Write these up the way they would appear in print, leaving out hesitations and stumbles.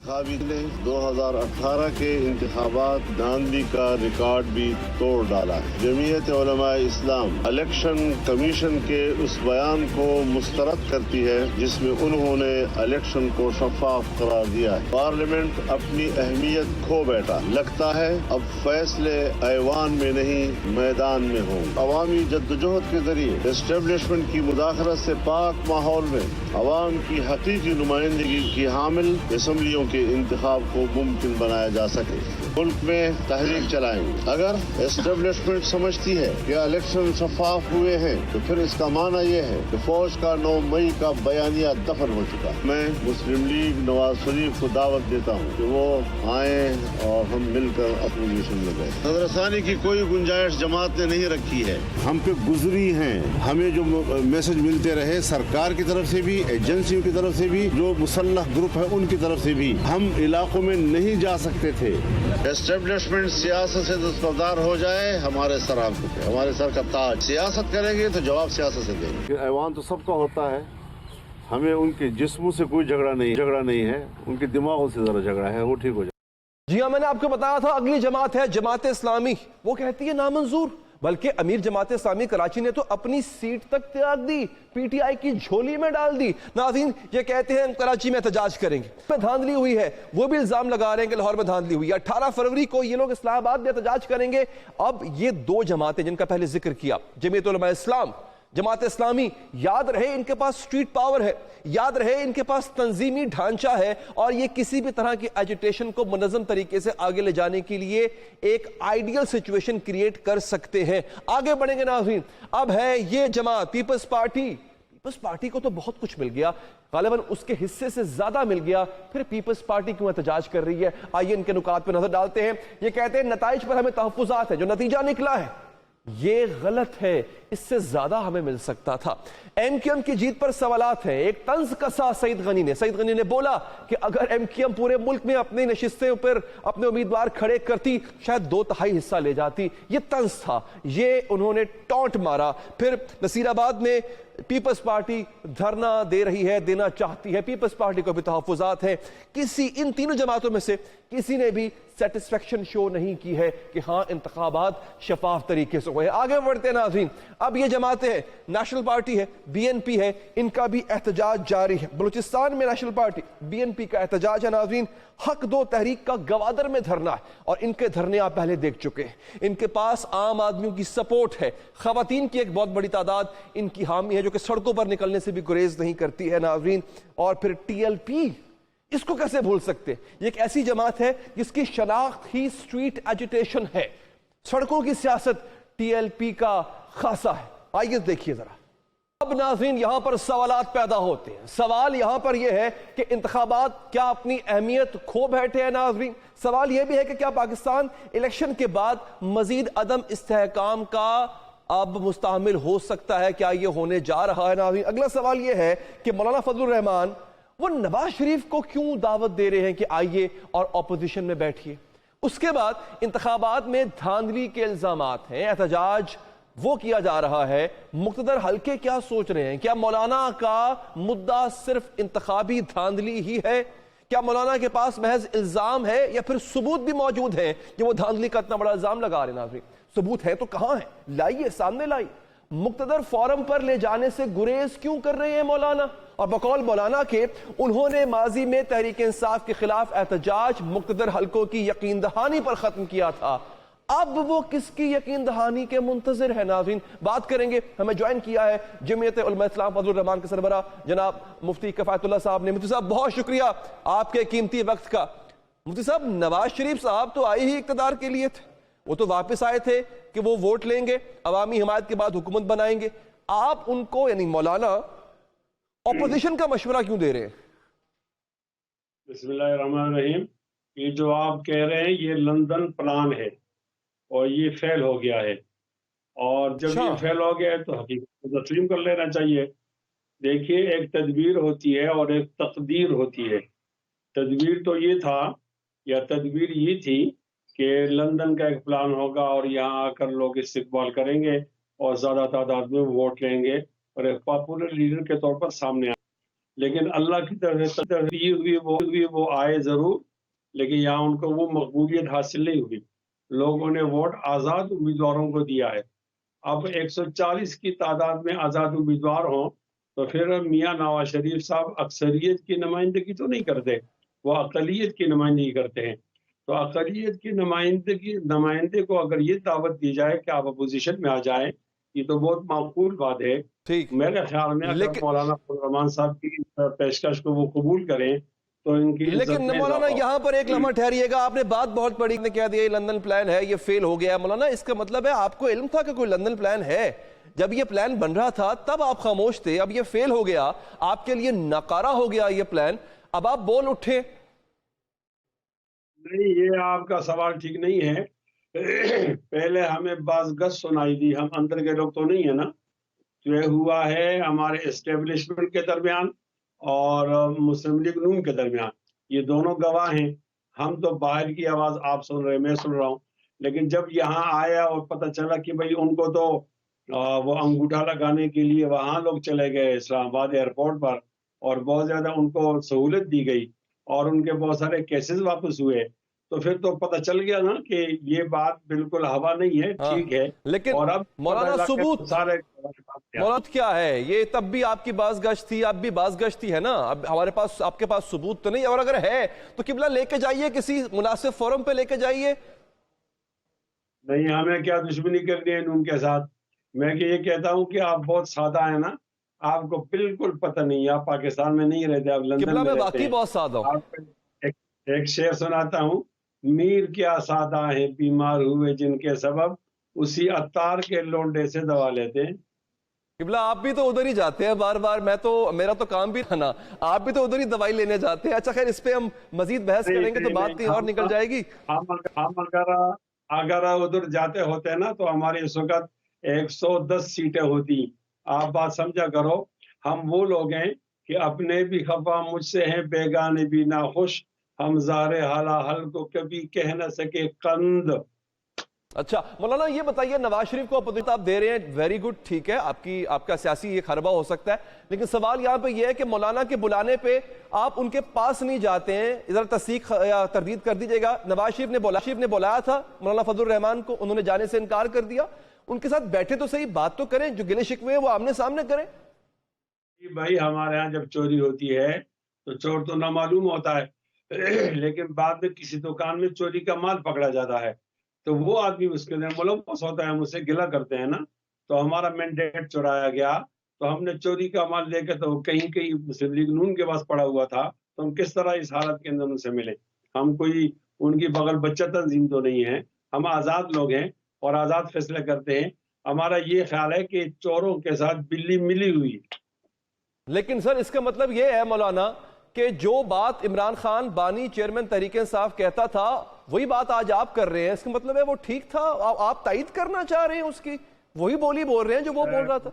انتخابی نے 2018 کے انتخابات دھاندلی کا ریکارڈ بھی توڑ ڈالا ہے۔ جمعیت علماء اسلام الیکشن کمیشن کے اس بیان کو مسترد کرتی ہے جس میں انہوں نے الیکشن کو شفاف قرار دیا ہے۔ پارلیمنٹ اپنی اہمیت کھو بیٹھا، لگتا ہے اب فیصلے ایوان میں نہیں میدان میں ہوں۔ عوامی جدوجہد کے ذریعے اسٹیبلشمنٹ کی مداخلت سے پاک ماحول میں عوام کی حقیقی نمائندگی کی حامل اسمبلیوں کے انتخاب کو ممکن بنایا جا سکے۔ ملک میں تحریک چلائیں گے۔ اگر اسٹیبلشمنٹ سمجھتی ہے کہ الیکشن شفاف ہوئے ہیں تو پھر اس کا معنی یہ ہے کہ فوج کا 9 مئی کا بیانیہ دفن ہو چکا۔ میں مسلم لیگ نواز شریف کو دعوت دیتا ہوں کہ وہ آئیں اور ہم مل کر اپوزیشن میں گئے۔ نظر ثانی کی کوئی گنجائش جماعت نے نہیں رکھی ہے۔ ہم پہ گزری ہیں، ہمیں جو میسج ملتے رہے سرکار کی طرف سے بھی، ایجنسیوں کی طرف سے بھی، جو مسلح گروپ ہے ان کی طرف سے بھی، ہم علاقوں میں نہیں جا سکتے تھے۔ اسٹیبلشمنٹ سیاست سے دستبردار ہو جائے، ہمارے سر ہمارے سر کا تاج۔ سیاست کریں گے تو جواب سیاست سے دیں گے۔ ایوان تو سب کا ہوتا ہے، ہمیں ان کے جسموں سے کوئی جھگڑا نہیں ہے، ان کے دماغوں سے ذرا جھگڑا ہے، وہ ٹھیک ہو جائے۔ جی ہاں، میں نے آپ کو بتایا تھا اگلی جماعت ہے جماعت اسلامی، وہ کہتی ہے نامنظور، بلکہ امیر جماعت اسلامی کراچی نے تو اپنی سیٹ تک تیاگ دی، پی ٹی آئی کی جھولی میں ڈال دی۔ ناظرین یہ کہتے ہیں ہم کراچی میں احتجاج کریں گے، میں دھاندلی ہوئی ہے، وہ بھی الزام لگا رہے ہیں کہ لاہور میں دھاندلی ہوئی ہے۔ 18 فروری کو یہ لوگ اسلام آباد میں احتجاج کریں گے۔ اب یہ 2 جماعتیں جن کا پہلے ذکر کیا، جمعیت علماء اسلام، جماعت اسلامی، یاد رہے ان کے پاس سٹریٹ پاور ہے، یاد رہے ان کے پاس تنظیمی ڈھانچہ ہے، اور یہ کسی بھی طرح کی ایجیٹیشن کو منظم طریقے سے آگے لے جانے کے لیے ایک آئیڈیل سچویشن کریٹ کر سکتے ہیں۔ آگے بڑھیں گے ناظرین، اب ہے یہ جماعت پیپلز پارٹی کو تو بہت کچھ مل گیا، غالباً اس کے حصے سے زیادہ مل گیا، پھر پیپلز پارٹی کیوں احتجاج کر رہی ہے؟ آئیے ان کے نکات پہ نظر ڈالتے ہیں۔ یہ کہتے ہیں نتائج پر ہمیں تحفظات ہیں، جو نتیجہ نکلا ہے یہ غلط ہے، اس سے زیادہ ہمیں مل سکتا تھا۔ ایم کیو ایم کی جیت پر سوالات ہیں۔ ایک طنز کسا سعید غنی نے بولا کہ اگر ایم کیو ایم پورے ملک میں اپنی نشستیں پر اپنے امیدوار کھڑے کرتی شاید 2/3 حصہ لے جاتی۔ یہ طنز تھا، یہ انہوں نے ٹونٹ مارا۔ پھر نصیر آباد میں پیپلز پارٹی دھرنا دے رہی ہے، دینا چاہتی ہے، پیپلز پارٹی کو بھی تحفظات ہیں۔ ان تینوں جماعتوں میں سے کسی نے بھی سیٹسفیکشن شو نہیں کی ہے کہ ہاں انتخابات شفاف طریقے سے ہوئے ہیں۔ آگے بڑھتے ہیں ناظرین، اب یہ جماعتیں ہیں، نیشنل پارٹی ہے، بی این پی ہے، ان کا بھی احتجاج جاری ہے۔ بلوچستان میں National Party B N P کا احتجاج ہے ناظرین، حق دو تحریک کا گوادر میں دھرنا ہے، اور ان کے دھرنے آپ پہلے دیکھ چکے ہیں۔ ان کے پاس عام آدمیوں کی سپورٹ ہے، خواتین کی ایک بہت بڑی تعداد ان کی حامی ہے، جو کہ سڑکوں پر نکلنے سے بھی گریز نہیں کرتی ہے ناظرین۔ اور پھر ٹی ایل پی، اس کو کیسے بھول سکتے؟ یہ ایک ایسی جماعت ہے جس کی شناخت ہی سٹریٹ ایجیٹیشن ہے، سڑکوں کی سیاست ٹی ایل پی کا خاصہ ہے۔ آئیے دیکھیے ذرا۔ اب ناظرین یہاں پر سوالات پیدا ہوتے ہیں۔ سوال یہاں پر یہ ہے کہ انتخابات کیا اپنی اہمیت کھو بیٹھے ہیں ناظرین؟ سوال یہ بھی ہے کہ کیا پاکستان الیکشن کے بعد مزید عدم استحکام کا اب مستعمل ہو سکتا ہے؟ کیا یہ ہونے جا رہا ہے ناظرین؟ اگلا سوال یہ ہے کہ مولانا فضل الرحمان وہ نواز شریف کو کیوں دعوت دے رہے ہیں کہ آئیے اور اپوزیشن میں بیٹھیے؟ اس کے بعد انتخابات میں دھاندلی کے الزامات ہیں، احتجاج وہ کیا جا رہا ہے، مقتدر حلقے کیا سوچ رہے ہیں؟ کیا مولانا کا مدعا صرف انتخابی دھاندلی ہی ہے؟ کیا مولانا کے پاس محض الزام ہے یا پھر ثبوت بھی موجود ہے کہ وہ دھاندلی کا اتنا بڑا الزام لگا رہے ہیں؟ ناظرین ثبوت ہے تو کہاں ہے؟ لائیے، سامنے لائیے۔ مقتدر فورم پر لے جانے سے گریز کیوں کر رہے ہیں مولانا؟ اور بقول مولانا کے انہوں نے ماضی میں تحریک انصاف کے خلاف احتجاج مقتدر حلقوں کی یقین دہانی پر ختم کیا تھا، اب وہ کس کی یقین دہانی کے منتظر ہے؟ ناظرین بات کریں گے۔ ہمیں جوائن کیا ہے جمعیت علماء اسلام فضل الرحمان کے سربراہ جناب مفتی کفایت اللہ صاحب نے۔ مفتی صاحب بہت شکریہ آپ کے قیمتی وقت کا۔ مفتی صاحب نواز شریف صاحب تو آئے ہی اقتدار کے لیے تھے، وہ تو واپس آئے تھے کہ وہ ووٹ لیں گے، عوامی حمایت کے بعد حکومت بنائیں گے، آپ ان کو یعنی مولانا اپوزیشن کا مشورہ کیوں دے رہے ہیں؟ بسم اللہ الرحمن الرحیم۔ یہ جو آپ کہہ رہے ہیں یہ لندن پلان ہے اور یہ فیل ہو گیا ہے، اور جب یہ فیل ہو گیا ہے تو حقیقت کو تسلیم کر لینا چاہیے۔ دیکھیے ایک تدبیر ہوتی ہے اور ایک تقدیر ہوتی ہے۔ تدبیر تو یہ تھا یا تدبیر یہ تھی کہ لندن کا ایک پلان ہوگا اور یہاں آ کر لوگ استقبال کریں گے اور زیادہ تعداد میں ووٹ لیں گے اور ایک پاپولر لیڈر کے طور پر سامنے آئیں۔ لیکن اللہ کی طرف سے ترتیب ہوئی وہ آئے ضرور، لیکن یہاں ان کو وہ مقبولیت حاصل نہیں ہوئی. لوگوں نے ووٹ آزاد امیدواروں کو دیا ہے. اب 140 کی تعداد میں آزاد امیدوار ہوں تو پھر میاں نواز شریف صاحب اکثریت کی نمائندگی تو نہیں کرتے، وہ اقلیت کی نمائندگی کرتے ہیں. تو اقلیت کی نمائندے کو اگر یہ دعوت دی جائے کہ آپ اپوزیشن میں آ جائیں، یہ تو بہت معقول بات ہے. ٹھیک، میرے خیال میں اگر مولانا فضل الرحمان صاحب کی پیشکش کو وہ قبول کریں تو ان کی لیکن مولانا یہاں پر ایک لمحہ ٹھہریے گا. آپ نے بات بہت بڑی نے کہہ دیا یہ لندن پلان ہے، یہ فیل ہو گیا. مولانا اس کا مطلب ہے آپ کو علم تھا کہ کوئی لندن پلان ہے؟ جب یہ پلان بن رہا تھا تب آپ خاموش تھے، اب یہ فیل ہو گیا، آپ کے لیے ناکارہ ہو گیا یہ پلان، اب آپ بول اٹھے. نہیں، یہ آپ کا سوال ٹھیک نہیں ہے. پہلے ہمیں بعض گز سنائی دی، ہم اندر کے لوگ تو نہیں ہے نا. یہ ہوا ہے ہمارے اسٹیبلشمنٹ کے درمیان اور مسلم لیگ نون کے درمیان، یہ دونوں گواہ ہیں. ہم تو باہر کی آواز آپ سن رہے ہیں، میں سن رہا ہوں. لیکن جب یہاں آیا اور پتہ چلا کہ بھئی ان کو تو وہ انگوٹھا لگانے کے لیے وہاں لوگ چلے گئے اسلام آباد ایئرپورٹ پر، اور بہت زیادہ ان کو سہولت دی گئی اور ان کے بہت سارے کیسز واپس ہوئے، تو پھر تو پتہ چل گیا نا کہ یہ بات بالکل ہوا نہیں ہے. ٹھیک ہے، لیکن اور اب مولانا ثبوت مولانا کیا ہے؟ یہ تب بھی آپ کی باز گشت تھی، اب بھی باز گشت ہی ہے نا. اب ہمارے پاس، آپ کے پاس ثبوت تو نہیں، اور اگر ہے تو قبلہ لے کے جائیے، کسی مناسب فورم پہ لے کے جائیے. نہیں، ہمیں کیا دشمنی کرنی ہے نون کے ساتھ. میں کہ یہ کہتا ہوں کہ آپ بہت سادہ ہیں نا، آپ کو بالکل پتہ نہیں ہے، آپ پاکستان میں نہیں رہتے، آپ لندن قبلہ میں میں رہتے واقعی ہیں. بہت سادہ ہوں. آپ کو ایک شعر سناتا ہوں: میر کیا سادہ ہے بیمار ہوئے جن کے سبب، اسی عطار کے لونڈے سے دوا لیتے ہیں. قبلہ آپ بھی تو ادھر ہی جاتے ہیں بار بار، میرا تو کام بھی تھا نا، آپ بھی تو ادھر ہی دوائی لینے جاتے ہیں. اچھا خیر، اس پہ ہم مزید بحث کریں گے تو بات کہیں اور نکل جائے گی. ہم اگر ادھر جاتے ہوتے نا تو ہماری اس وقت 110 سیٹیں ہوتی. آپ بات سمجھا کرو. ہم وہ لوگ ہیں کہ اپنے بھی خفا مجھ سے ہیں، بیگانے بھی ناخوش، ہم زارے حالا حل کو کبھی کہہ نہ سکے قند. اچھا مولانا یہ بتائیے، نواز شریف کو اپوزیشن آپ دے رہے ہیں، ویری گڈ، ٹھیک ہے، آپ کا سیاسی یہ خربہ ہو سکتا ہے، لیکن سوال یہاں پہ یہ ہے کہ مولانا کے بلانے پہ آپ ان کے پاس نہیں جاتے ہیں. ادھر تصدیق یا تردید کر دیجیے گا. نواز شریف نے بلایا تھا مولانا فضل الرحمان کو، انہوں نے جانے سے انکار کر دیا. ان کے ساتھ بیٹھے تو صحیح، بات تو کریں، جو گلے شکوے ہیں وہ آمنے سامنے کریں. بھائی ہمارے ہاں جب چوری ہوتی ہے تو چور تو نامعلوم ہوتا ہے، لیکن بعد میں کسی دکان میں چوری کا مال پکڑا جاتا ہے تو وہ آدمی اس کے اندر ملوث ہوتا ہے، ہم اسے گلہ کرتے ہیں نا. تو ہمارا مینڈیٹ چرایا گیا تو ہم نے چوری کا مال لے کے تو کہیں مسلم لیگ نون کے پاس پڑا ہوا تھا، تو ہم کس طرح اس حالت کے اندر ان سے ملے؟ ہم کوئی ان کی بغل بچہ تنظیم تو نہیں ہے، ہم آزاد لوگ ہیں اور آزاد فیصلے کرتے ہیں. ہمارا یہ خیال ہے کہ چوروں کے ساتھ بلی ملی ہوئی. لیکن سر اس کا مطلب یہ ہے مولانا کہ جو بات عمران خان بانی چیئرمین تحریک انصاف کہتا تھا وہی بات آج آپ کر رہے ہیں، اس کا مطلب ہے وہ ٹھیک تھا، آپ تائید کرنا چاہ رہے ہیں اس کی، وہی بولی بول رہے ہیں جو وہ بول رہا تھا.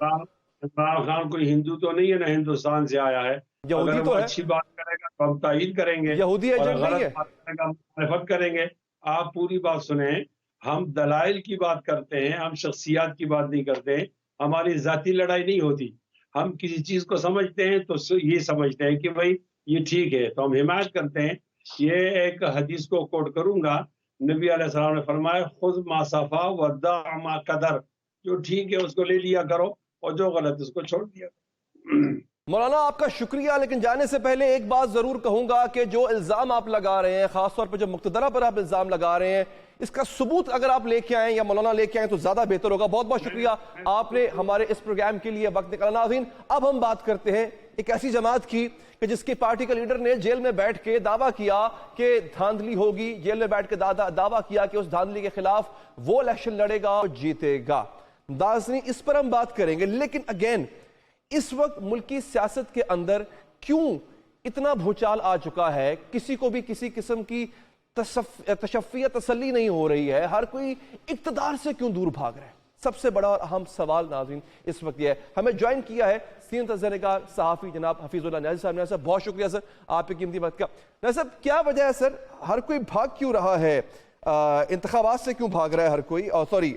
عمران خان کوئی ہندو تو نہیں ہے، نہ ہندوستان سے آیا ہے. یہودی تو ہے، اچھی بات کرے گا تو ہم تائید کریں گے، یہودی اور ایجنٹ نہیں غلط ہے، بات کرے گا مخالفت کریں گے. آپ پوری بات سنیں، ہم دلائل کی بات کرتے ہیں، ہم شخصیات کی بات نہیں کرتے ہیں. ہماری ذاتی لڑائی نہیں ہوتی. ہم کسی چیز کو سمجھتے ہیں تو یہ سمجھتے ہیں کہ بھائی یہ ٹھیک ہے تو ہم حمایت کرتے ہیں. یہ ایک حدیث کو کوٹ کروں گا، نبی علیہ السلام نے فرمایا خذ ما صفا ودع ما قدر، جو ٹھیک ہے اس کو لے لیا کرو اور جو غلط اس کو چھوڑ دیا کرو. مولانا آپ کا شکریہ، لیکن جانے سے پہلے ایک بات ضرور کہوں گا کہ جو الزام آپ لگا رہے ہیں، خاص طور پہ جو مقتدرہ پر آپ الزام لگا رہے ہیں، اس کا ثبوت اگر آپ لے کے آئیں یا مولانا لے کے آئیں تو زیادہ بہتر ہوگا. بہت بہت شکریہ آپ نے ہمارے اس پروگرام کے لیے وقت نکالا. ناظرین اب ہم بات کرتے ہیں ایک ایسی جماعت کی کہ جس کی پارٹی کا لیڈر نے جیل میں بیٹھ کے دعویٰ کیا کہ دھاندلی ہوگی، جیل میں بیٹھ کے دعویٰ کیا کہ اس دھاندلی کے خلاف وہ الیکشن لڑے گا اور جیتے گا. ناظرین اس پر ہم بات کریں گے، لیکن اگین اس وقت ملکی سیاست کے اندر کیوں اتنا بھوچال آ چکا ہے؟ کسی کو بھی کسی قسم کی تشفی یا تسلی نہیں ہو رہی ہے، ہر کوئی اقتدار سے کیوں دور بھاگ رہا ہے؟ سب سے بڑا اور اہم سوال ناظرین اس وقت یہ ہے. ہمیں جوائن کیا ہے سینئر تجزیہ صحافی جناب حفیظ اللہ نیازی صاحب. نیازی صاحب بہت شکریہ سر آپ کی قیمتی وقت کا. نیازی صاحب کیا وجہ ہے سر، ہر کوئی بھاگ کیوں رہا ہے؟ انتخابات سے کیوں بھاگ رہا ہے ہر کوئی،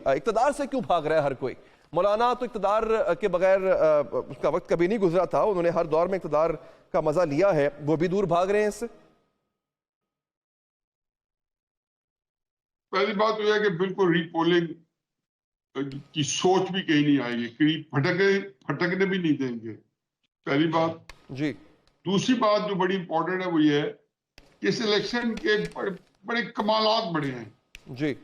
اقتدار سے کیوں بھاگ رہا ہے ہر کوئی؟ مولانا تو اقتدار کے بغیر اس کا وقت کبھی نہیں گزرا تھا، انہوں نے ہر دور میں اقتدار کا مزہ لیا ہے وہ بھی دور بھاگ رہے ہیں اس سے؟ پہلی بات تو یہ ہے کہ بالکل ری پولنگ کی سوچ بھی کہیں نہیں آئے گی، کہیں پھٹکنے بھی نہیں دیں گے، پہلی بات جی۔ دوسری بات جو بڑی امپورٹنٹ ہے وہ یہ ہے کہ اس الیکشن کے بڑے کمالات بڑے ہیں جی۔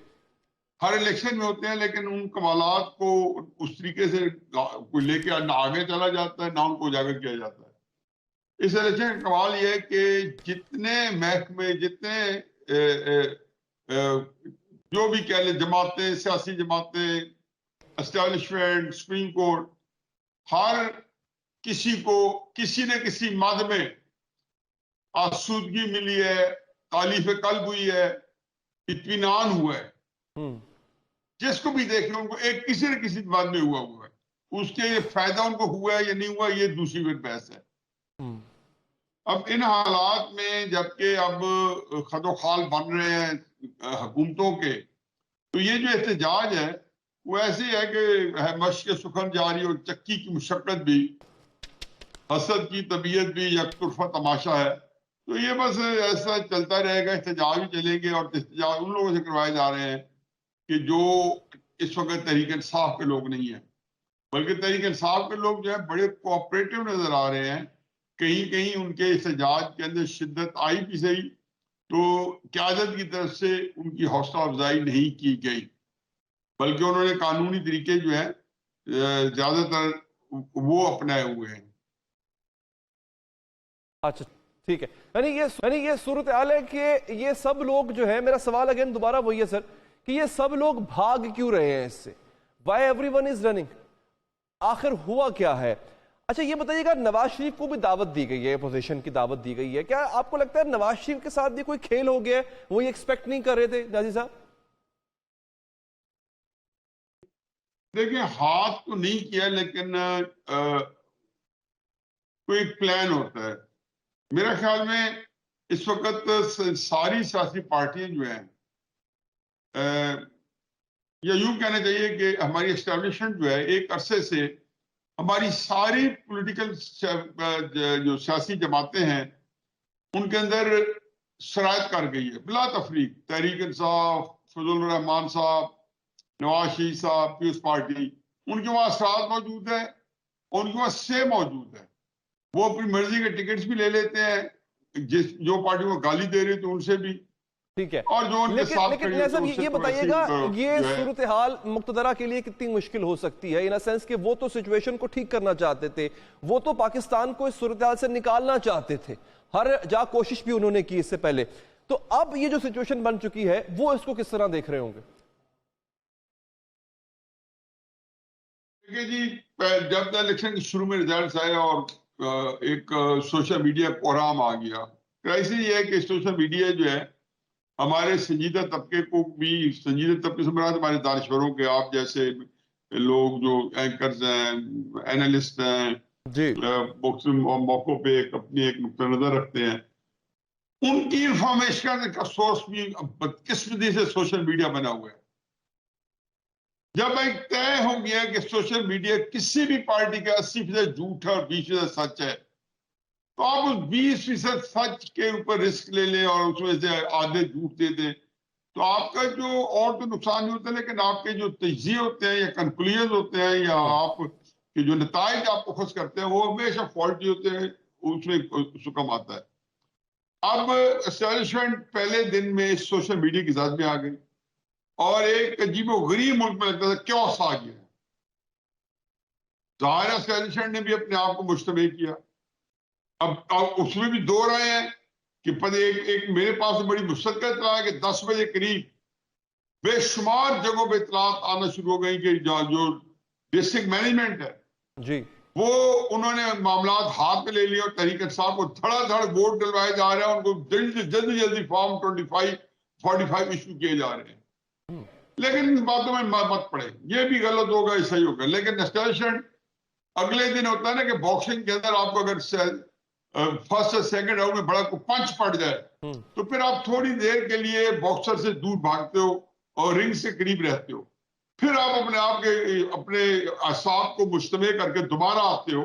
ہر الیکشن میں ہوتے ہیں، لیکن ان کمالات کو اس طریقے سے کوئی لے کے نہ آگے چلا جاتا ہے نہ ان کو اجاگر کیا جاتا ہے۔ اس الیکشن کا کمال یہ ہے کہ جتنے محکمے، جتنے جو بھی کہہ لیں جماعتیں، سیاسی جماعتیں، اسٹیبلشمنٹ، سپریم کورٹ، ہر کسی کو کسی نہ کسی مد میں آسودگی ملی ہے، تالیف قلب ہوئی ہے، اطمینان ہوا ہے۔ جس کو بھی دیکھیں ان کو ایک کسی نہ کسی مد میں ہوا ہے، اس کے فائدہ ان کو ہوا ہے یا نہیں ہوا یہ دوسری پھر بحث ہے۔ اب ان حالات میں جبکہ اب خد و خال بن رہے ہیں حکومتوں کے، تو یہ جو احتجاج ہے وہ ایسے ہے کہ مشق سخن جاری اور چکی کی مشقت بھی، حسد کی طبیعت بھی یک طرفہ تماشا ہے۔ تو یہ بس ایسا چلتا رہے گا، احتجاج بھی چلیں گے، اور احتجاج ان لوگوں سے کروائے جا رہے ہیں کہ جو اس وقت تحریک انصاف کے لوگ نہیں ہیں، بلکہ تحریک انصاف کے لوگ جو ہے بڑے کوآپریٹو نظر آ رہے ہیں۔ کہیں کہیں ان کے احتجاج کے اندر شدت آئی بھی صحیح، تو قیادت کی طرف سے ان کی حوصلہ افزائی نہیں کی گئی، بلکہ انہوں نے قانونی طریقے جو ہیں زیادہ تر وہ اپنائے ہوئے ہیں۔ اچھا ٹھیک ہے، یعنی یہ صورتحال ہے کہ یہ سب لوگ جو ہے، میرا سوال اگین دوبارہ وہی ہے سر، کہ یہ سب لوگ بھاگ کیوں رہے ہیں اس سے؟ Why everyone is running? آخر ہوا کیا ہے؟ اچھا یہ بتائیے گا، نواز شریف کو بھی دعوت دی گئی ہے، اپوزیشن کی دعوت دی گئی ہے، کیا آپ کو لگتا ہے نواز شریف کے ساتھ بھی کوئی کھیل ہو گیا ہے؟ وہ یہ ایکسپیکٹ نہیں کر رہے تھے نازی صاحب؟ دیکھیں ہاتھ تو نہیں کیا، لیکن کوئی ایک پلان ہوتا ہے۔ میرا خیال میں اس وقت ساری سیاسی پارٹیاں جو ہیں، یا یوں کہنا چاہیے کہ ہماری اسٹیبلشمنٹ جو ہے ایک عرصے سے ہماری ساری پولیٹیکل جو سیاسی جماعتیں ہیں ان کے اندر شرائط کر گئی ہے بلا تفریق۔ تحریک انصاف، فضل الرحمان صاحب، نواز شریف صاحب، پیپلز پارٹی، ان کے وہاں اثرات موجود ہیں، ان کے وہاں سے موجود ہے۔ وہ اپنی مرضی کے ٹکٹس بھی لے لیتے ہیں، جو پارٹی کو گالی دے رہی تو ان سے بھی، ٹھیک ہے۔ اور جو ان کے ساتھ لیکن نیازم یہ بتائیے گا، یہ صورتحال مقتدرہ کے لیے کتنی مشکل ہو سکتی ہے؟ ان سینس کہ وہ تو سچویشن کو ٹھیک کرنا چاہتے تھے، وہ تو پاکستان کو اس صورتحال سے نکالنا چاہتے تھے، ہر جا کوشش بھی انہوں نے کی اس سے پہلے، تو اب یہ جو سچویشن بن چکی ہے وہ اس کو کس طرح دیکھ رہے ہوں گے؟ دیکھیں جی، جب الیکشن کے شروع میں ریزلٹس آئے اور ایک سوشل میڈیا کوہرام آ گیا، کرائسس یہ ہے کہ سوشل میڈیا جو ہے ہمارے سنجیدہ طبقے کو بھی، سنجیدہ طبقے سے مراد ہمارے دانشوروں کے، آپ جیسے لوگ جو اینکرز ہیں، اینالسٹ ہیں، جی، مختلف موقعوں پہ اپنی ایک نقطہ نظر رکھتے ہیں، ان کی انفارمیشن کا سورس بھی بدقسمتی سے سوشل میڈیا بنا ہوا ہے۔ جب ایک طے ہو گیا کہ سوشل میڈیا کسی بھی پارٹی کا 80% جھوٹ ہے اور 20% سچ ہے، تو آپ اس 20% سچ کے اوپر رسک لے لیں اور اس میں سے آدھے جھوٹ دے دیں، تو آپ کا جو اور تو نقصان نہیں ہوتا، لیکن آپ کے جو تجزیے ہوتے ہیں یا کنکلوژن ہوتے ہیں یا آپ کے جو نتائج آپ اخذ کرتے ہیں وہ ہمیشہ فالٹی ہوتے ہیں، اس میں سکم آتا ہے۔ اب اسٹیبلشمنٹ پہلے دن میں اس سوشل میڈیا کی ذات میں آ گئی اور ایک عجیب و غریب ملک میں لگتا تھا کیوس آ گیا۔ ظاہر اسٹیبلشمنٹ نے بھی اپنے آپ کو مجتمع کیا۔ اب اس میں بھی دو رائے ہیں کہ ایک میرے پاس بڑی مستقل اطلاع ہے کہ 10 بجے قریب بے شمار جگہوں پہ اطلاعات آنا شروع ہو گئی کہ جو ڈسٹرکٹ مینجمنٹ ہے جی، وہ انہوں نے معاملات ہاتھ میں لے لیے اور تحریک انصاف کو دھڑا دھڑ ووٹ ڈلوائے جا رہے ہیں، ان کو جلدی فارم 25 45 ایشو کیے جا رہے ہیں۔ لیکن ان باتوں میں مت پڑے، یہ بھی غلط ہوگا، یہ صحیح ہوگا، لیکن اسٹیبلشمنٹ اگلے دن ہوتا ہے نا کہ باکسنگ کے اندر آپ کو اگر فرسٹ اور سیکنڈ راؤنڈ میں بڑا کو پنچ پڑ جائے تو پھر آپ تھوڑی دیر کے لیے باکسر سے دور بھاگتے ہو اور رنگ سے قریب رہتے ہو، پھر آپ اپنے اعصاب کو مجتمع کر کے دوبارہ آتے ہو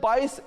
22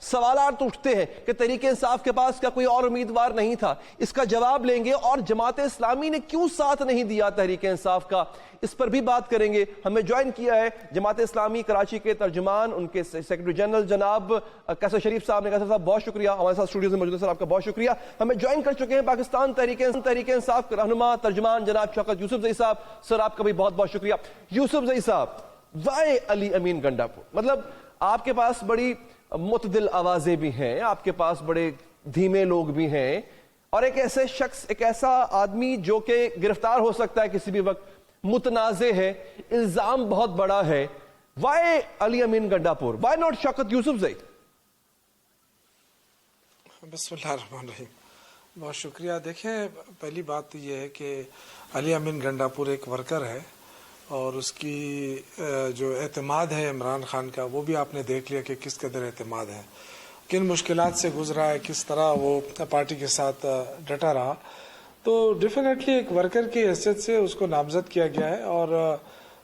سوالات اٹھتے ہیں کہ تحریک انصاف کے پاس کیا کوئی اور امیدوار نہیں تھا. اس کا جواب لیں گے, اور جماعت اسلامی نے کیوں ساتھ نہیں دیا تحریک انصاف کا, اس پر بھی بات کریں گے. ہمیں جوائن کیا ہے جماعت اسلامی کراچی کے ترجمان, ان کے سیکرٹری جنرل جناب قیصر شریف صاحب نے. قیصر صاحب بہت شکریہ ہمارے ساتھ اسٹوڈیو میں موجود ہیں. سر آپ کا بہت شکریہ. ہمیں جوائن کر چکے ہیں پاکستان تحریک انصاف کے رہنما ترجمان جناب شوکت یوسف زئی صاحب. سر آپ کا بھی بہت بہت شکریہ. یوسف زئی صاحب, وائے علی امین گنڈاپور, مطلب آپ کے پاس بڑی معتدل آوازیں بھی ہیں, آپ کے پاس بڑے دھیمے لوگ بھی ہیں, اور ایک ایسے شخص, ایک ایسا آدمی جو کہ گرفتار ہو سکتا ہے کسی بھی وقت, متنازع ہے, الزام بہت بڑا ہے. وائے علی امین گنڈاپور, وائی ناٹ شوکت یوسف زئی؟ بسم اللہ الرحمن الرحیم. بہت شکریہ. دیکھیں, پہلی بات تو یہ ہے کہ علی امین گنڈاپور ایک ورکر ہے, اور اس کی جو اعتماد ہے عمران خان کا, وہ بھی آپ نے دیکھ لیا کہ کس قدر اعتماد ہے, کن مشکلات سے گزرا ہے, کس طرح وہ پارٹی کے ساتھ ڈٹا رہا. تو ڈیفینیٹلی ایک ورکر کی حیثیت سے اس کو نامزد کیا گیا ہے. اور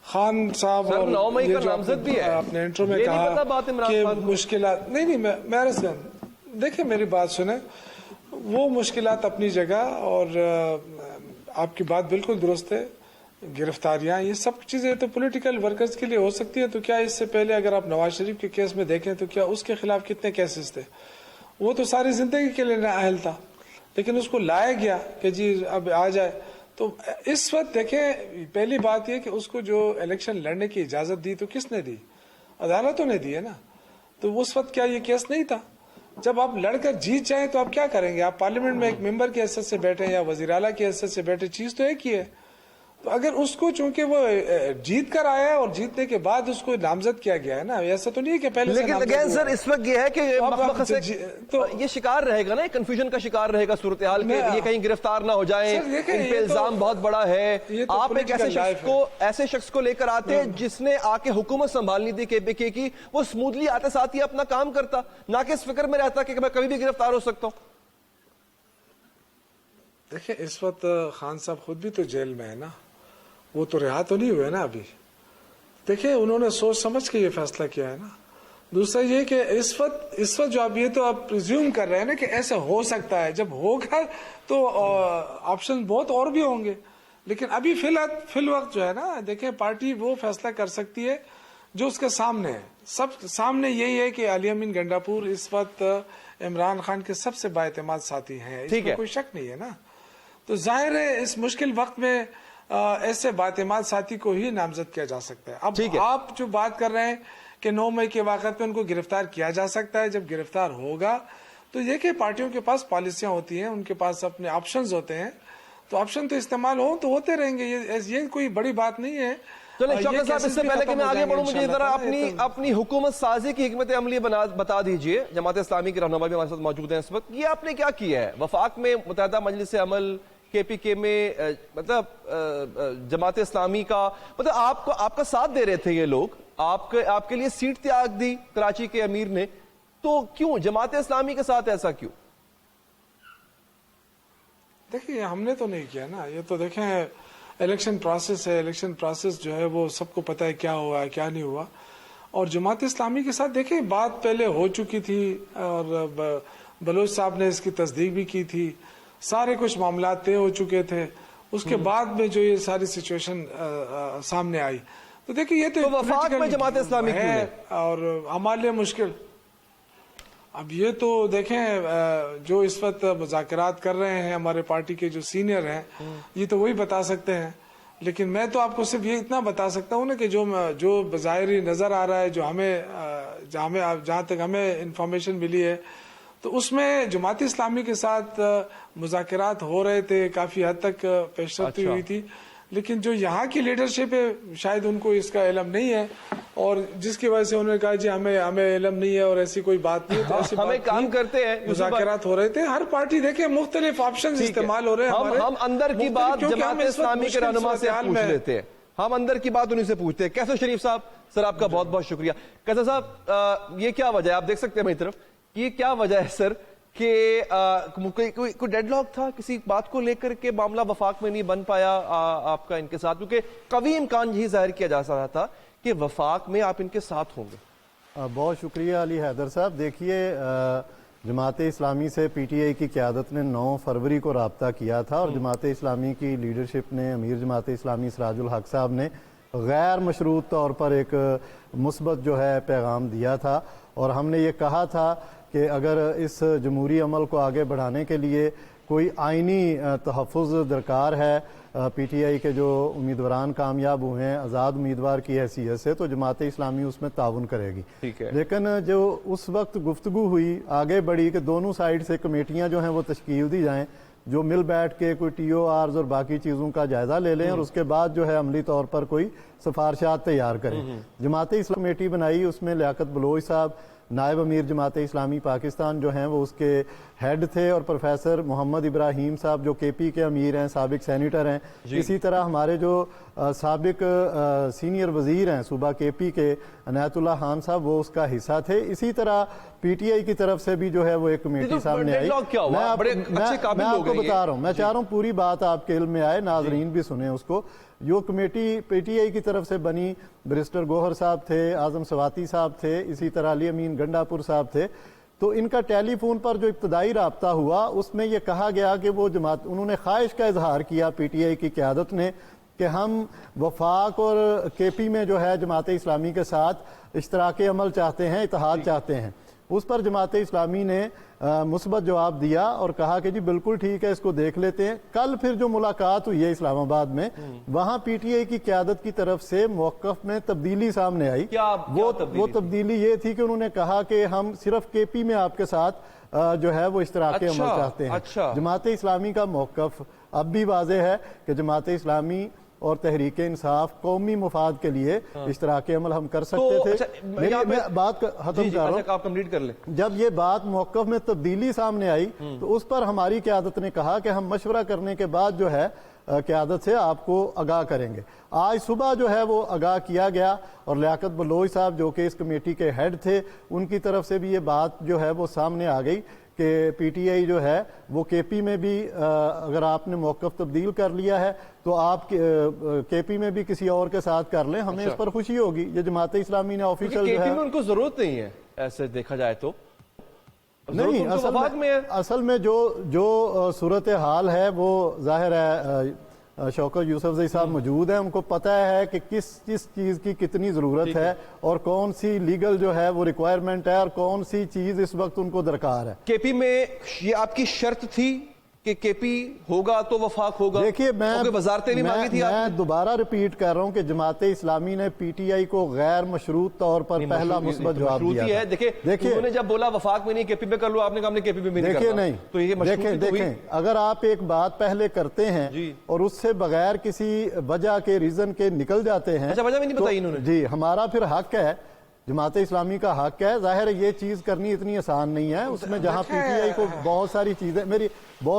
خان صاحب, اور 9 مئی کا نامزد بھی ہے, آپ نے انٹرو میں کہا کہ مشکلات نہیں, میں عرض کروں, دیکھیں میری بات سنیں, وہ مشکلات اپنی جگہ, اور آپ کی بات بالکل درست ہے. گرفتاریاں, یہ سب چیزیں تو پولیٹیکل ورکرز کے لیے ہو سکتی ہیں. تو کیا اس سے پہلے اگر آپ نواز شریف کے کیس میں دیکھیں تو کیا اس کے خلاف کتنے کیسز تھے؟ وہ تو ساری زندگی کے لیے نااہل تھا, لیکن اس کو لایا گیا کہ جی اب آ جائے. تو اس وقت دیکھیں, پہلی بات یہ کہ اس کو جو الیکشن لڑنے کی اجازت دی تو کس نے دی؟ عدالتوں نے دی ہے نا. تو اس وقت کیا یہ کیس نہیں تھا؟ جب آپ لڑ کر جیت جائیں تو آپ کیا کریں گے؟ آپ پارلیمنٹ میں ایک ممبر کی حیثیت سے بیٹھے یا وزیر اعلیٰ کی حیثیت سے بیٹھے, چیز تو ایک ہی ہے. تو اگر اس کو چونکہ وہ جیت کر آیا اور جیتنے کے بعد اس کو نامزد کیا گیا ہے نا, ایسا تو نہیں ہے کہ پہلے سے. لیکن سر اس وقت یہ ہے کہ یہ شکار رہے گا نا, کنفیوژن کا شکار رہے گا صورتحال میں, یہ کہیں گرفتار نہ ہو جائیں, ان پہ الزام بہت بڑا ہے. آپ ایک ایسے شخص کو لے کر آتے ہیں جس نے آ کے حکومت سنبھالنی تھی KPK کی, وہ اسموتھلی آتے ساتھ ہی اپنا کام کرتا, نہ کہ اس فکر میں رہتا کہ میں کبھی بھی گرفتار ہو سکتا ہوں. دیکھیں, اس وقت خان صاحب خود بھی تو جیل میں ہے نا, وہ تو رہا تو نہیں ہوئے نا ابھی. دیکھیں, انہوں نے سوچ سمجھ کے یہ فیصلہ کیا ہے نا. دوسرا یہ کہ اس وقت جو آپ یہ تو آپ پریزیوم کر رہے ہیں نا کہ ایسا ہو سکتا ہے, جب ہوگا تو آپشن بہت اور بھی ہوں گے. لیکن ابھی فی الوقت جو ہے نا, دیکھیں پارٹی وہ فیصلہ کر سکتی ہے جو اس کے سامنے ہے. سب سامنے یہی ہے کہ علی امین گنڈاپور اس وقت عمران خان کے سب سے بااعتماد ساتھی ہیں, اس میں کوئی شک نہیں ہے نا. تو ظاہر ہے اس مشکل وقت میں ایسے بااعتماد ساتھی کو ہی نامزد کیا جا سکتا ہے. اب آپ جو بات کر رہے ہیں کہ 9 مئی کے واقعات میں ان کو گرفتار کیا جا سکتا ہے, جب گرفتار ہوگا تو یہ کہ پارٹیوں کے پاس پالیسیاں ہوتی ہیں, ان کے پاس اپنے آپشنز ہوتے ہیں, تو آپشن تو استعمال ہو تو ہوتے رہیں گے. یہ کوئی بڑی بات نہیں ہے. چلیں شوکت صاحب, اس سے پہلے کہ میں آگے بڑھوں, مجھے ذرا اپنی حکومت سازی کی حکمت عملی بتا دیجئے. جماعت اسلامی کے رہنما بھی ہمارے ساتھ موجود ہیں اس وقت. یہ آپ نے کیا کیا ہے وفاق میں, متحدہ مجلس عمل KPK میں, مطلب جماعت اسلامی کا, مطلب آپ کا ساتھ دے رہے تھے یہ لوگ, آپ کے لیے سیٹ تیاگ دی کراچی کے امیر نے, تو کیوں جماعت اسلامی کے ساتھ ایسا کیوں؟ دیکھیں, ہم نے تو نہیں کیا نا. یہ تو دیکھیں الیکشن پروسیس ہے, الیکشن پروسیس جو ہے وہ سب کو پتہ ہے کیا ہوا ہے کیا نہیں ہوا. اور جماعت اسلامی کے ساتھ دیکھیں بات پہلے ہو چکی تھی, اور بلوچ صاحب نے اس کی تصدیق بھی کی تھی, سارے کچھ معاملات طے ہو چکے تھے. اس کے بعد میں جو یہ ساری سچویشن سامنے آئی, تو دیکھیں یہ تو وفاق میں جماعت اسلامی ہے اور ہمارے لیے مشکل. اب یہ تو دیکھیں جو اس وقت مذاکرات کر رہے ہیں ہمارے پارٹی کے جو سینئر ہیں, یہ تو وہی بتا سکتے ہیں. لیکن میں تو آپ کو صرف یہ اتنا بتا سکتا ہوں نا کہ جو بظاہری نظر آ رہا ہے, جو جہاں تک ہمیں انفارمیشن ملی ہے, تو اس میں جماعت اسلامی کے ساتھ مذاکرات ہو رہے تھے, کافی حد تک پیش رفت ہوئی تھی. لیکن جو یہاں کی لیڈرشپ ہے شاید ان کو اس کا علم نہیں ہے, اور جس کی وجہ سے انہوں نے کہا جی ہمیں علم نہیں ہے اور ایسی کوئی بات نہیں ہے. ہمیں کام کرتے ہیں, مذاکرات ہو رہے تھے, ہر پارٹی دیکھیں مختلف آپشنز استعمال ہو رہے ہیں. ہم اندر کی بات جماعت اسلامی کے رہنما سے پوچھ لیتے ہیں, ہم اندر کی بات انہیں سے پوچھتے ہیں. قیصر شریف صاحب, سر آپ کا بہت بہت شکریہ. قیصر صاحب, یہ کیا وجہ ہے, آپ دیکھ سکتے ہیں میری طرف, یہ کیا وجہ ہے سر کہ کوئی ڈیڈ لاک تھا کسی بات کو لے کر کے, معاملہ وفاق میں نہیں بن پایا آپ کا ان کے ساتھ, کیونکہ قوی امکان یہی ظاہر کیا جا رہا تھا کہ وفاق میں آپ ان کے ساتھ ہوں گے؟ بہت شکریہ علی حیدر صاحب. دیکھیے جماعت اسلامی سے پی ٹی آئی کی قیادت نے 9 فروری کو رابطہ کیا تھا اور جماعت اسلامی کی لیڈرشپ نے امیر جماعت اسلامی سراج الحق صاحب نے غیر مشروط طور پر ایک مثبت جو ہے پیغام دیا تھا اور ہم نے یہ کہا تھا کہ اگر اس جمہوری عمل کو آگے بڑھانے کے لیے کوئی آئینی تحفظ درکار ہے پی ٹی آئی کے جو امیدواران کامیاب ہوئے ہیں آزاد امیدوار کی حیثیت سے تو جماعت اسلامی اس میں تعاون کرے گی. لیکن جو اس وقت گفتگو ہوئی آگے بڑھی کہ دونوں سائیڈ سے کمیٹیاں جو ہیں وہ تشکیل دی جائیں جو مل بیٹھ کے کوئی ٹی او آرز اور باقی چیزوں کا جائزہ لے لیں اور اس کے بعد جو ہے عملی طور پر کوئی سفارشات تیار کریں. جماعت اسلامی کمیٹی بنائی, اس میں لیاقت بلوچ صاحب نائب امیر جماعت اسلامی پاکستان جو ہیں وہ اس کے ہیڈ تھے اور پروفیسر محمد ابراہیم صاحب جو کے پی کے امیر ہیں, سابق سینیٹر ہیں. اسی طرح ہمارے جو سابق سینئر وزیر ہیں صوبہ کے پی کے عنایت اللہ خان صاحب وہ اس کا حصہ تھے. اسی طرح پی ٹی آئی کی طرف سے بھی جو ہے وہ ایک کمیٹی سامنے آئی. میں آپ کو بتا رہا ہوں, میں چاہ رہا ہوں پوری بات آپ کے علم میں آئے, ناظرین بھی سنیں اس کو. جو کمیٹی پی ٹی آئی کی طرف سے بنی بریسٹر گوہر صاحب تھے, اعظم سواتی صاحب تھے, اسی طرح علی امین گنڈا پور صاحب تھے. تو ان کا ٹیلی فون پر جو ابتدائی رابطہ ہوا اس میں یہ کہا گیا کہ وہ جماعت انہوں نے خواہش کا اظہار کیا پی ٹی آئی کی قیادت نے کہ ہم وفاق اور کے پی میں جو ہے جماعت اسلامی کے ساتھ اشتراک عمل چاہتے ہیں, اتحاد چاہتے ہیں. اس پر جماعت اسلامی نے مثبت جواب دیا اور کہا کہ جی بالکل ٹھیک ہے, اس کو دیکھ لیتے ہیں. کل پھر جو ملاقات ہوئی ہے اسلام آباد میں وہاں پی ٹی آئی کی قیادت کی طرف سے موقف میں تبدیلی سامنے آئی. وہ تبدیلی یہ تھی کہ انہوں نے کہا کہ ہم صرف کے پی میں آپ کے ساتھ جو ہے وہ اشتراک عمل چاہتے ہیں. جماعت اسلامی کا موقف اب بھی واضح ہے کہ جماعت اسلامی اور تحریک انصاف قومی مفاد کے لیے اشتراک عمل ہم کر سکتے تھے. میں بات ختم کر رہا ہوں, آپ کمپلیٹ کر لیں. جب یہ بات موقف میں تبدیلی سامنے آئی تو اس پر ہماری قیادت نے کہا کہ ہم مشورہ کرنے کے بعد جو ہے قیادت سے آپ کو آگاہ کریں گے. آج صبح جو ہے وہ آگاہ کیا گیا اور لیاقت بلوچ صاحب جو کہ اس کمیٹی کے ہیڈ تھے ان کی طرف سے بھی یہ بات جو ہے وہ سامنے آ گئی کہ پی ٹی آئی جو ہے وہ کے پی میں بھی اگر آپ نے موقف تبدیل کر لیا ہے تو آپ کے پی میں بھی کسی اور کے ساتھ کر لیں, ہمیں اس پر خوشی ہوگی. یہ جماعت اسلامی نے آفیشل جو ہے ان کو ضرورت نہیں ہے ایسے دیکھا جائے تو نہیں, اصل میں جو صورتحال ہے وہ ظاہر ہے شوکت یوسفزئی صاحب موجود ہیں, ان کو پتہ ہے کہ کس چیز کی کتنی ضرورت ہے اور کون سی لیگل جو ہے وہ ریکوائرمنٹ ہے اور کون سی چیز اس وقت ان کو درکار ہے. کے پی میں یہ آپ کی شرط تھی کہ کے پی ہوگا تو وفاق ہوگا. دیکھیے میں دوبارہ ریپیٹ کر رہا ہوں کہ جماعت اسلامی نے پی ٹی آئی کو غیر مشروط طور پر پہلا مثبت جواب دیا ہے. دیکھیں انہوں نے جب بولا وفاق میں نہیں کے پی میں کر لو, آپ نے کہا ہم نے کے پی میں نہیں کرنا. نہیں, دیکھیں اگر آپ ایک بات پہلے کرتے ہیں اور اس سے بغیر کسی وجہ کے ریزن کے نکل جاتے ہیں وجہ بھی نہیں بتائی انہوں نے. جی ہمارا پھر حق ہے, جماعت اسلامی کا حق ہے. ظاہر ہے یہ چیز کرنی اتنی آسان نہیں ہے, اس میں جہاں پی ٹی آئی کو بہت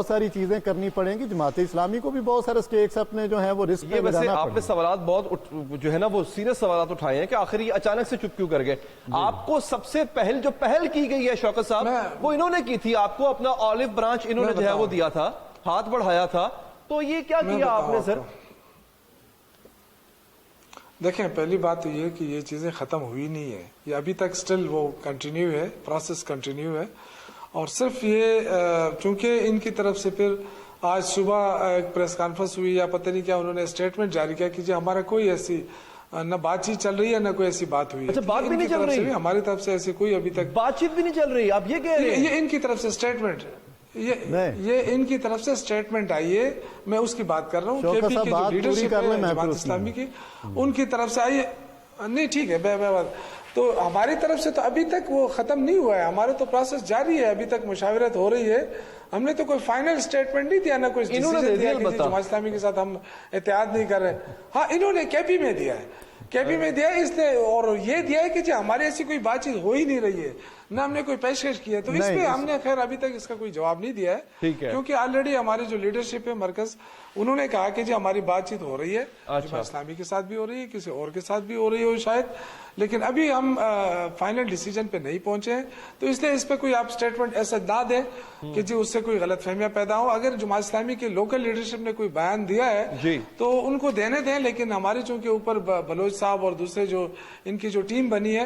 ساری چیزیں کرنی پڑیں گی, جماعت اسلامی کو بھی بہت سارے سٹیکس اپنے جو ہیں وہ رسک پہ ویسے آپ نے سوالات بہت جو ہے نا وہ سیریس سوالات اٹھائے ہیں کہ آخر یہ اچانک سے چپ کیوں کر گئے. آپ کو سب سے پہل کی گئی ہے شوکت صاحب وہ انہوں نے کی تھی, آپ کو اپنا آلیو برانچ انہوں نے جو ہے وہ دیا تھا, ہاتھ بڑھایا تھا, تو یہ کیا کیا آپ نے سر؟ دیکھیں پہلی بات تو یہ کہ یہ چیزیں ختم ہوئی نہیں ہے, یہ ابھی تک سٹل وہ کنٹینیو ہے, پروسیس کنٹینیو ہے. اور صرف یہ چونکہ ان کی طرف سے پھر آج صبح ایک پریس کانفرنس ہوئی یا پتہ نہیں کیا انہوں نے اسٹیٹمنٹ جاری کیا کہ جی ہمارا کوئی ایسی نہ بات چیت چل رہی ہے نہ کوئی ایسی بات ہوئی ہے. اچھا بات بھی نہیں چل رہی ہماری طرف سے ایسی کوئی ابھی تک بات چیت بھی نہیں چل رہی, آپ یہ کہہ رہے ہیں؟ یہ ان کی طرف سے اسٹیٹمنٹ یہ ان کی طرف سے اسٹیٹمنٹ آئی ہے, میں اس کی بات کر رہا ہوں. کے پی کی جو لیڈرشپ ہے جماعت اسلامی کی ان کی طرف سے آئی ہے. نہیں ٹھیک ہے تو ہماری طرف سے تو ابھی تک وہ ختم نہیں ہوا ہے, ہمارا تو پروسیس جاری ہے, ابھی تک مشاورت ہو رہی ہے. ہم نے تو کوئی فائنل اسٹیٹمنٹ نہیں دیا, نہ کوئی ڈیسیژن دیا کہ جماعت اسلامی کے ساتھ ہم اتحاد نہیں کر رہے. ہاں انہوں نے کے پی میں دیا ہے, کے پی میں دیا ہے اس نے, اور یہ دیا ہے کہ جی ہماری ایسی کوئی بات چیت ہو ہی نہیں رہی ہے, نہ ہم نے کوئی پیشکش کی ہے. تو اس پہ ہم نے خیر ابھی تک اس کا کوئی جواب نہیں دیا ہے, کیونکہ آلریڈی ہماری جو لیڈرشپ ہے مرکز انہوں نے کہا کہ جی ہماری بات چیت ہو رہی ہے, جماعت اسلامی کے ساتھ بھی ہو رہی ہے, کسی اور کے ساتھ بھی ہو رہی ہو شاید, لیکن ابھی ہم فائنل ڈیسیجن پہ نہیں پہنچے ہیں. تو اس لیے اس پہ کوئی آپ سٹیٹمنٹ ایسا نہ دیں کہ جی اس سے کوئی غلط فہمیاں پیدا ہو. اگر جماعت اسلامی کی لوکل لیڈرشپ نے کوئی بیان دیا ہے تو ان کو دینے دیں, لیکن ہماری چونکہ اوپر بلوچ صاحب اور دوسرے جو ان کی جو ٹیم بنی ہے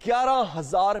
11,000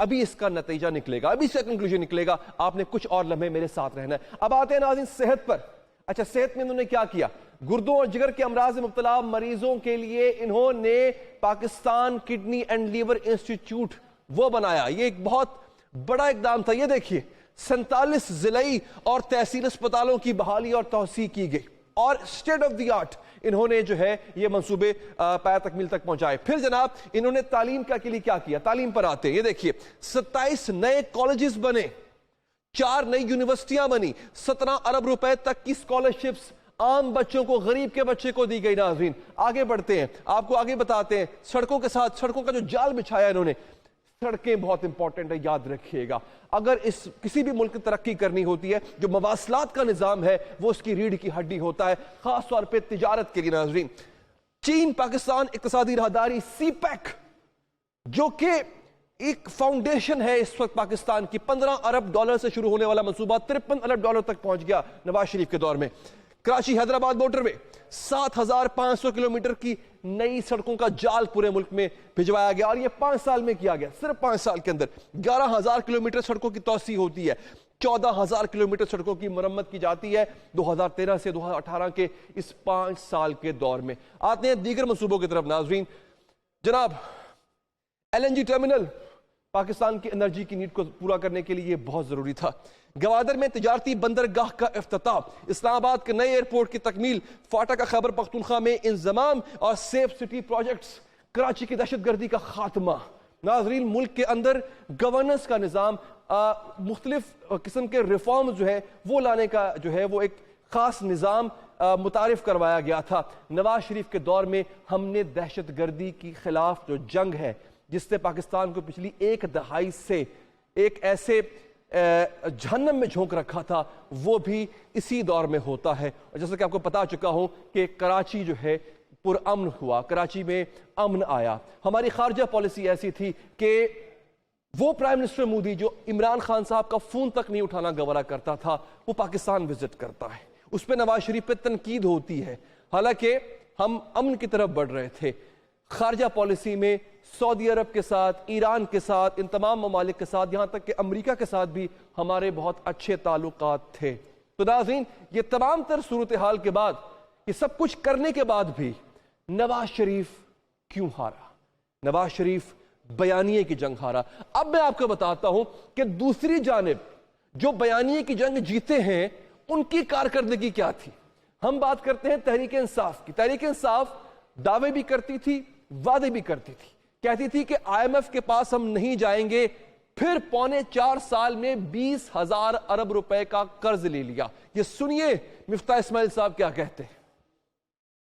ابھی اس کا نتیجہ نکلے گا, ابھی اس کا کنکلوژن نکلے گا. آپ نے کچھ اور لمحے میرے ساتھ رہنا ہے. اب آتے ہیں ناظرین صحت پر. اچھا, صحت میں انہوں نے کیا کیا؟ گردوں اور جگر کے امراض میں مبتلا مریضوں کے لیے انہوں نے Pakistan Kidney and Liver Institute وہ بنایا. یہ ایک بہت بڑا اقدام تھا. یہ دیکھیے 47 ضلعی اور تحصیل اسپتالوں کی بحالی اور توسیع کی گئی, اور اسٹیٹ آف دی آرٹ انہوں نے جو ہے یہ منصوبے پایہ تکمیل تک پہنچائے. پھر جناب انہوں نے تعلیم کا کے لیے کیا کیا؟ تعلیم پر آتے ہیں. یہ دیکھیے 27 نئے کالجز بنے, 4 نئی یونیورسٹیاں بنی, 17 ارب روپے تک کی سکالرشپس عام بچوں کو, غریب کے بچے کو دی گئی. ناظرین آگے بڑھتے ہیں, آپ کو آگے بتاتے ہیں سڑکوں کے ساتھ, سڑکوں کا جو جال بچھایا انہوں نے. سڑکیں بہت امپورٹنٹ ہے, یاد رکھیے گا. اگر کسی بھی ملک ترقی کرنی ہوتی ہے, جو مواصلات کا نظام ہے وہ اس کی ریڑھ کی ہڈی ہوتا ہے, خاص طور پہ تجارت کے لیے. ناظرین چین پاکستان اقتصادی راہداری سی پیک, جو کہ ایک فاؤنڈیشن ہے اس وقت پاکستان کی, 15 ارب ڈالر سے شروع ہونے والا منصوبہ 53 ارب ڈالر تک پہنچ گیا نواز شریف کے دور میں. کراچی حیدرآباد موٹر وے 7500 کلومیٹر کی نئی سڑکوں کا جال پورے ملک میں بھجوایا گیا, اور یہ 5 سال میں کیا گیا. صرف 5 سال کے اندر 11000 کلومیٹر سڑکوں کی توسیع ہوتی ہے, 14000 کلومیٹر سڑکوں کی مرمت کی جاتی ہے 2013 سے 2018 کے اس 5 سال کے دور میں. آتے ہیں دیگر منصوبوں کی طرف. ناظرین جناب LNG ٹرمینل پاکستان کی انرجی کی نیڈ کو پورا کرنے کے لیے یہ بہت ضروری تھا. گوادر میں تجارتی بندرگاہ کا افتتاح, اسلام آباد کے نئے ایئرپورٹ کی تکمیل, فاٹا کا خیبر پختونخوا میں انضمام, اور سیف سٹی پروجیکٹس, کراچی کی دہشت گردی کا خاتمہ. ناظرین ملک کے اندر گورننس کا نظام, مختلف قسم کے ریفارم جو ہے وہ لانے کا جو ہے وہ ایک خاص نظام متعارف کروایا گیا تھا. نواز شریف کے دور میں ہم نے دہشت گردی کی خلاف جو جنگ ہے, جس سے پاکستان کو پچھلی 1 دہائی سے ایک ایسے جہنم میں جھونک رکھا تھا, وہ بھی اسی دور میں ہوتا ہے. اور جیسا کہ آپ کو بتا چکا ہوں کہ کراچی جو ہے پرامن ہوا, کراچی میں امن آیا. ہماری خارجہ پالیسی ایسی تھی کہ وہ پرائم منسٹر مودی جو عمران خان صاحب کا فون تک نہیں اٹھانا گوارا کرتا تھا, وہ پاکستان وزٹ کرتا ہے. اس پہ نواز شریف پہ تنقید ہوتی ہے, حالانکہ ہم امن کی طرف بڑھ رہے تھے. خارجہ پالیسی میں سعودی عرب کے ساتھ, ایران کے ساتھ, ان تمام ممالک کے ساتھ, یہاں تک کہ امریکہ کے ساتھ بھی ہمارے بہت اچھے تعلقات تھے. تو ناظرین یہ تمام تر صورتحال کے بعد, یہ سب کچھ کرنے کے بعد بھی نواز شریف کیوں ہارا؟ نواز شریف بیانیے کی جنگ ہارا. اب میں آپ کو بتاتا ہوں کہ دوسری جانب جو بیانیے کی جنگ جیتے ہیں ان کی کارکردگی کیا تھی. ہم بات کرتے ہیں تحریک انصاف کی. تحریک انصاف دعوے بھی کرتی تھی, وعدے بھی کرتی تھی, کہتی تھی کہ IMF کے پاس ہم نہیں جائیں گے, پھر 3.25 سال میں 20,000 ارب روپے کا قرض لے لیا. یہ سنیے مفتاح اسماعیل صاحب کیا کہتے ہیں.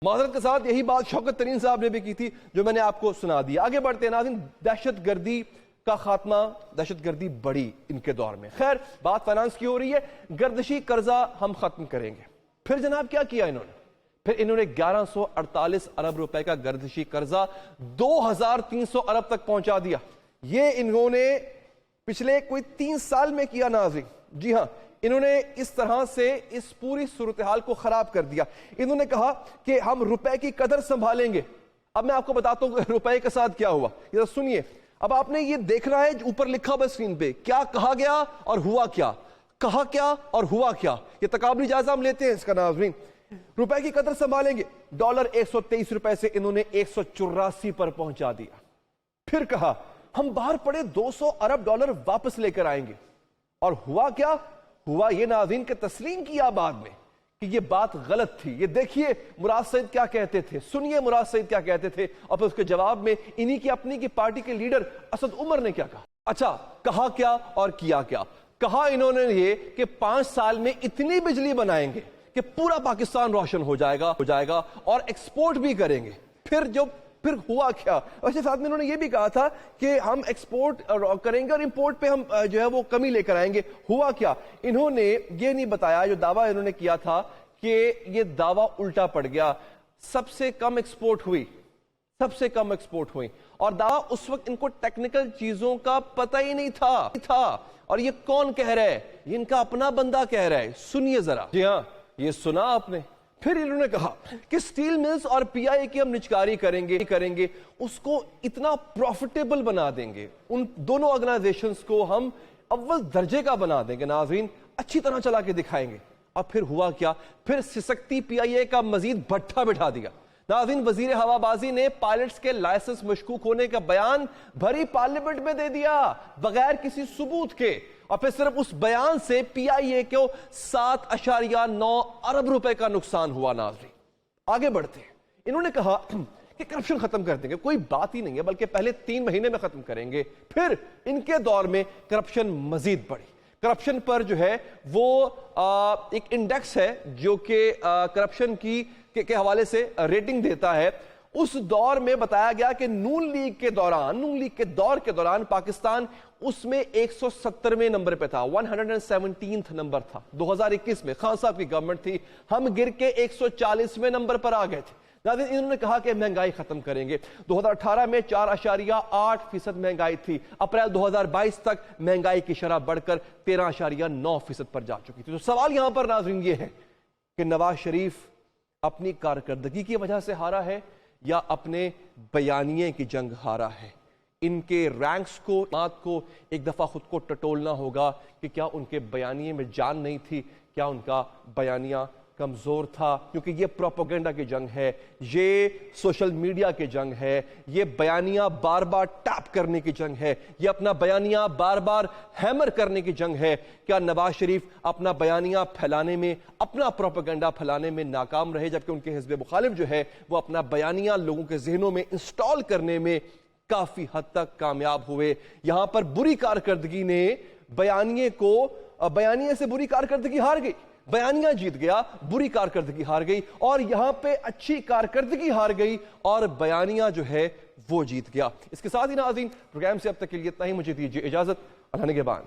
معذرت کے ساتھ یہی بات شوکت ترین صاحب نے بھی کی تھی جو میں نے آپ کو سنا دی. آگے بڑھتے ہیں ناظرین, دہشت گردی کا خاتمہ, دہشت گردی بڑی ان کے دور میں. خیر بات فائنانس کی ہو رہی ہے, گردشی قرضہ ہم ختم کریں گے. پھر جناب کیا کیا انہوں نے؟ پھر انہوں نے 1148 ارب روپے کا گردشی قرضہ 2300 ارب تک پہنچا دیا. یہ انہوں نے پچھلے کوئی 3 سال میں کیا ناظرین. جی ہاں, انہوں نے اس طرح سے اس پوری صورتحال کو خراب کر دیا. انہوں نے کہا کہ ہم روپے کی قدر سنبھالیں گے. اب میں آپ کو بتاتا ہوں روپے کے ساتھ کیا ہوا, یہ سنیے. اب آپ نے یہ دیکھنا ہے اوپر لکھا ہوا اسکرین پہ, کیا کہا گیا اور ہوا کیا, کہا کیا اور ہوا کیا. یہ تقابلی جائزہ ہم لیتے ہیں اس کا ناظرین. روپے کی قدر سنبھالیں گے, ڈالر 123 روپے سے انہوں نے 184 پر پہنچا دیا. پھر کہا ہم باہر پڑے 200 ارب ڈالر واپس لے کر آئیں گے. اور ہوا کیا؟ ہوا یہ ناظرین کے تسلیم کیا بعد میں کہ یہ بات غلط تھی. یہ دیکھیے مراد سعید کیا کہتے تھے, سنیے مراد سعید کیا کہتے تھے, اور پھر اس کے جواب میں انہی کی اپنی کی پارٹی کے لیڈر اسد عمر نے کیا کہا. اچھا کہا کیا اور کیا کیا؟ کہا انہوں نے یہ کہ 5 سال میں اتنی بجلی بنائیں گے کہ پورا پاکستان روشن ہو جائے گا اور ایکسپورٹ بھی کریں گے. پھر ہوا کیا؟ ویسے ساتھ میں انہوں نے یہ بھی کہا تھا کہ ہم ایکسپورٹ کریں گے اور امپورٹ پہ ہم جو ہے وہ کمی لے کر آئیں گے. ہوا کیا؟ انہوں نے یہ نہیں بتایا, جو دعویٰ انہوں نے کیا تھا کہ یہ دعویٰ الٹا پڑ گیا. سب سے کم ایکسپورٹ ہوئی, اور دعویٰ اس وقت ان کو ٹیکنیکل چیزوں کا پتہ ہی نہیں تھا. اور یہ کون کہہ رہا ہے؟ یہ ان کا اپنا بندہ کہہ رہا ہے. سنیے ذرا. جی ہاں, یہ سنا آپ نے. پھر انہوں نے کہا کہ سٹیل ملز اور پی آئی اے کی ہم نچکاری کریں گے اس کو اتنا پروفیٹیبل بنا دیں گے، ان دونوں آرگنائزیشنز کو ہم اول درجے کا بنا دیں گے، ناظرین اچھی طرح چلا کے دکھائیں گے۔ اور پھر ہوا کیا؟ پھر سسکتی پی آئی اے کا مزید بھٹا بٹھا دیا۔ ناظرین وزیر ہوا بازی نے پائلٹس کے لائسنس مشکوک ہونے کا بیان بھری پارلیمنٹ میں دے دیا بغیر کسی ثبوت کے، اور پھر صرف اس بیان سے پی آئی اے کو 7.9 ارب روپے کا نقصان ہوا۔ ناظرین آگے بڑھتے ہیں، انہوں نے کہا کہ کرپشن ختم کر دیں گے، کوئی بات ہی نہیں ہے، بلکہ پہلے 3 مہینے میں ختم کریں گے۔ پھر ان کے دور میں کرپشن مزید بڑھی۔ کرپشن پر جو ہے وہ ایک انڈیکس ہے جو کہ کرپشن کے حوالے سے ریٹنگ دیتا ہے۔ اس دور میں بتایا گیا کہ نون لیگ کے دور کے دوران پاکستان اس میں 170ویں نمبر پہ تھا، 117th نمبر تھا۔ 2021 میں خان صاحب کی گورنمنٹ تھی، ہم گر کے 140ویں نمبر پر آ گئے تھے۔ ناظرین انہوں نے کہا کہ مہنگائی ختم کریں گے۔ 2018 میں 4.8% مہنگائی تھی، اپریل 2022 تک مہنگائی کی شرح بڑھ کر 13.9% پر جا چکی تھی۔ تو سوال یہاں پر ناظرین یہ ہے کہ نواز شریف اپنی کارکردگی کی وجہ سے ہارا ہے یا اپنے بیانیے کی جنگ ہارا ہے؟ ان کے رینکس کو ایک دفعہ خود کو ٹٹولنا ہوگا کہ کیا ان کے بیانیے میں جان نہیں تھی، کیا ان کا بیانیہ کمزور تھا؟ کیونکہ یہ پروپیگنڈا کی جنگ ہے، یہ سوشل میڈیا کی جنگ ہے، یہ بیانیہ بار بار ٹیپ کرنے کی جنگ ہے، یہ اپنا بیانیہ بار بار ہیمر کرنے کی جنگ ہے۔ کیا نواز شریف اپنا بیانیہ پھیلانے میں، اپنا پروپیگنڈا پھیلانے میں ناکام رہے، جبکہ ان کے حزب مخالف جو ہے وہ اپنا بیانیہ لوگوں کے ذہنوں میں انسٹال کرنے میں کافی حد تک کامیاب ہوئے؟ یہاں پر بری کارکردگی نے بیانیے سے بری کارکردگی ہار گئی، بیانیہ جیت گیا، بری کارکردگی ہار گئی، اور یہاں پہ اچھی کارکردگی ہار گئی اور بیانیہ جو ہے وہ جیت گیا۔ اس کے ساتھ ہی ناظرین پروگرام سے اب تک کے لیے اتنا ہی، مجھے دیجیے اجازت، اللہ نگہبان۔